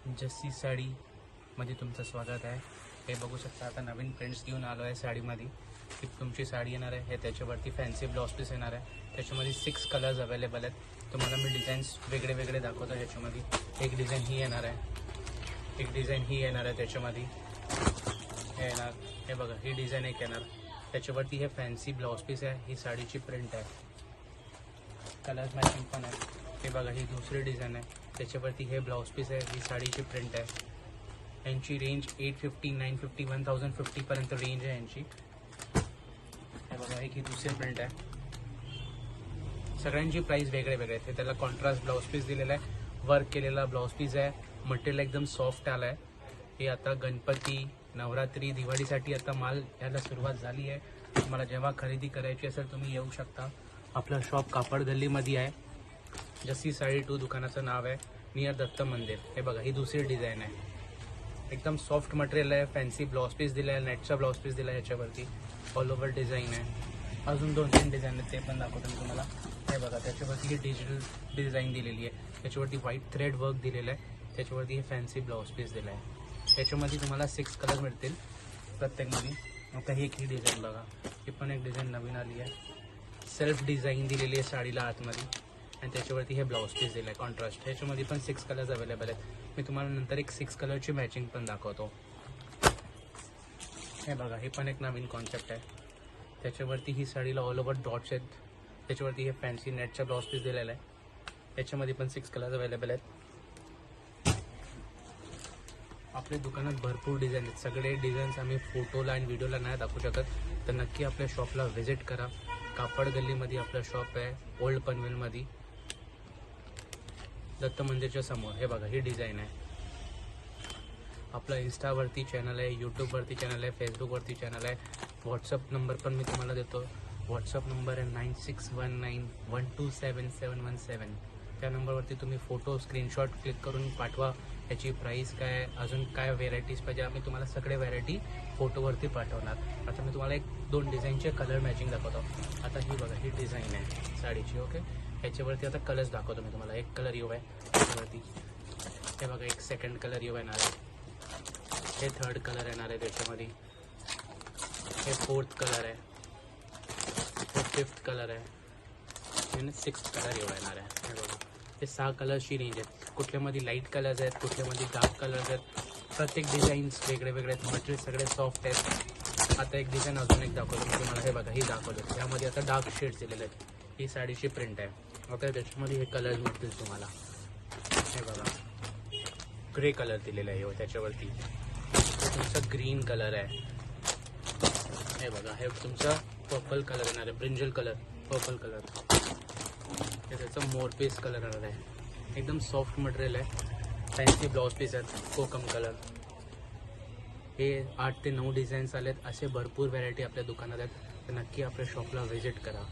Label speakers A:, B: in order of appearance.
A: जस्सी साडी मध्ये तुमचं स्वागत आहे। हे बघू शकता आता नवीन प्रिंट्स घेऊन आलो आहे साडीमध्ये। ही तुमची साडी येणार आहे, हे त्याच्यावरती फॅन्सी ब्लाउज पीस येणार आहे। त्याच्यामध्ये 6 कलर्स अवेलेबल आहेत। तुम्हाला मी डिझाईन्स वेगळे वेगळे दाखवतो। ह्याच्यामध्ये एक डिझाईन ही येणार आहे, एक डिझाईन ही येणार आहे, त्याच्यामध्ये हे येणार, हे बघा ही डिझाईन एक येणार, त्याच्यावरती हे फॅन्सी ब्लाउज पीस आहे। ही साडीची प्रिंट आहे, कलर मॅचिंग पण आहे। हे बघा ही दुसरी डिझाईन आहे, त्याच्यावरती हे ब्लाउज पीस आहे। ही साडीची प्रिंट आहे। यांची रेंज 850, 950, 1050 पर्यंत रेंज आहे यांची। हे बघा एक ही दुसरी प्रिंट आहे। सगळ्यांची प्राइस वेगळे वेगळे आहेत। त्याला कॉन्ट्रास्ट ब्लाउज पीस दिलेला आहे, वर्क केलेला ब्लाउज पीस आहे, मटेरियल एकदम सॉफ्ट आला आहे। हे आता गणपती, नवरात्री, दिवाळीसाठी आता माल याला सुरुवात झाली आहे। तुम्हाला जेव्हा खरेदी करायची असेल तुम्ही येऊ शकता। आपलं शॉप कापड गल्लीमध्ये आहे। जस्सी साडी 2 दुकानाचं नाव आहे, नियर दत्त मंदिर। हे बघा ही दुसरी डिझाईन आहे, एकदम सॉफ्ट मटेरियल आहे, फॅन्सी ब्लाउज पीस दिला आहे, नेटचा ब्लाउज पीस दिला आहे। याच्यावरती ऑल ओव्हर डिझाईन आहे। अजून 2-3 डिझाईन आहेत, ते पण दाखवतो मी तुम्हाला। हे बघा त्याच्यावरती ही डिजिटल डिझाईन दिलेली आहे, त्याच्यावरती व्हाईट थ्रेड वर्क दिलेलं आहे, त्याच्यावरती हे फॅन्सी ब्लाउज पीस दिला आहे। त्याच्यामध्ये तुम्हाला 6 कलर मिळतील प्रत्येकमध्ये। आता ही एक ही डिझाईन बघा, ही पण एक डिझाईन नवीन आली आहे। सेल्फ डिझाईन दिलेली आहे साडीला आतमध्ये, आणि त्याच्यावरती हे ब्लाउज पीस दिलं आहे कॉन्ट्रास्ट। ह्याच्यामध्ये पण 6 कलर्स अवेलेबल आहेत। मी तुम्हाला नंतर एक 6 कलरची मॅचिंग पण दाखवतो। हे बघा हे पण एक नवीन कॉन्सेप्ट आहे, त्याच्यावरती ही साडीला ऑल ओव्हर डॉट्स आहेत, त्याच्यावरती हे फॅन्सी नेटचा ब्लाउज पीस दिलेला आहे। त्याच्यामध्ये पण 6 कलर्स अवेलेबल आहेत। आपल्या दुकानात भरपूर डिझाईन आहेत। सगळे डिझाईन्स आम्ही फोटोला आणि व्हिडिओला नाही दाखवू शकत, तर नक्की आपल्या शॉपला व्हिजिट करा। कापड गल्लीमध्ये आपलं शॉप आहे, ओल्ड पनवेलमध्ये, दत्त मंदिरच्या समोर। हे बघा ही डिझाईन आहे। आपला इंस्टावरती चॅनल आहे, यूट्यूबवरती चॅनल आहे, फेसबुकवरती चॅनल आहे। व्हॉट्सअप नंबर पण मी तुम्हाला देतो। व्हॉट्सअप नंबर आहे 9619127717। त्या नंबरवरती तुम्ही फोटो स्क्रीनशॉट क्लिक करून पाठवा। याची प्राईस काय, अजून काय व्हेरायटीज पाहिजे, आम्ही तुम्हाला सगळे व्हेरायटी फोटोवरती पाठवणार। आता मी तुम्हाला 1-2 डिझाईनचे कलर मॅचिंग दाखवतो। आता ही बघा ही डिझाईन आहे साडीची, ओके। ह्याच्यावरती आता कलर्स दाखवतो मी तुम्हाला। एक कलर येऊ आहे त्याच्यावरती, हे बघा एक सेकंड कलर येऊ येणार आहे, हे थर्ड कलर येणार आहे त्याच्यामध्ये, हे 4th कलर आहे, हे 5th कलर आहे, आणि 6th कलर येणार आहे। हे बघा हे 6 कलर्सची रेंज आहेत। कुठल्यामध्ये लाईट कलर्स आहेत, कुठल्यामध्ये डार्क कलर्स आहेत। प्रत्येक डिझाईन्स वेगळे वेगळे आहेत, मटेरियल सगळे सॉफ्ट आहेत। आता एक डिझाईन अजून एक दाखवतो मी तुम्हाला। हे बघा ही दाखवलं, त्यामध्ये आता डार्क शेड्स दिलेले आहेत। ही साडीची प्रिंट आहे। आता त्याच्यामध्ये हे कलर्स मिळतील तुम्हाला। हे बघा ग्रे कलर दिलेला आहे त्याच्यावरती, हे तुमचा ग्रीन कलर आहे। हे बघा हे तुमचा पर्पल कलर येणार आहे, ब्रिंजल कलर, पर्पल कलर। हे त्याचा मोरपीस कलर येणार आहे, एकदम सॉफ्ट मटेरियल आहे, फॅन्सी ब्लाउज पीस आहेत, कोकम कलर। हे 8 ते 9 डिझाईन्स आलेत। असे भरपूर व्हरायटी आपल्या दुकानात आहेत, तर नक्की आपल्या शॉपला व्हिजिट करा।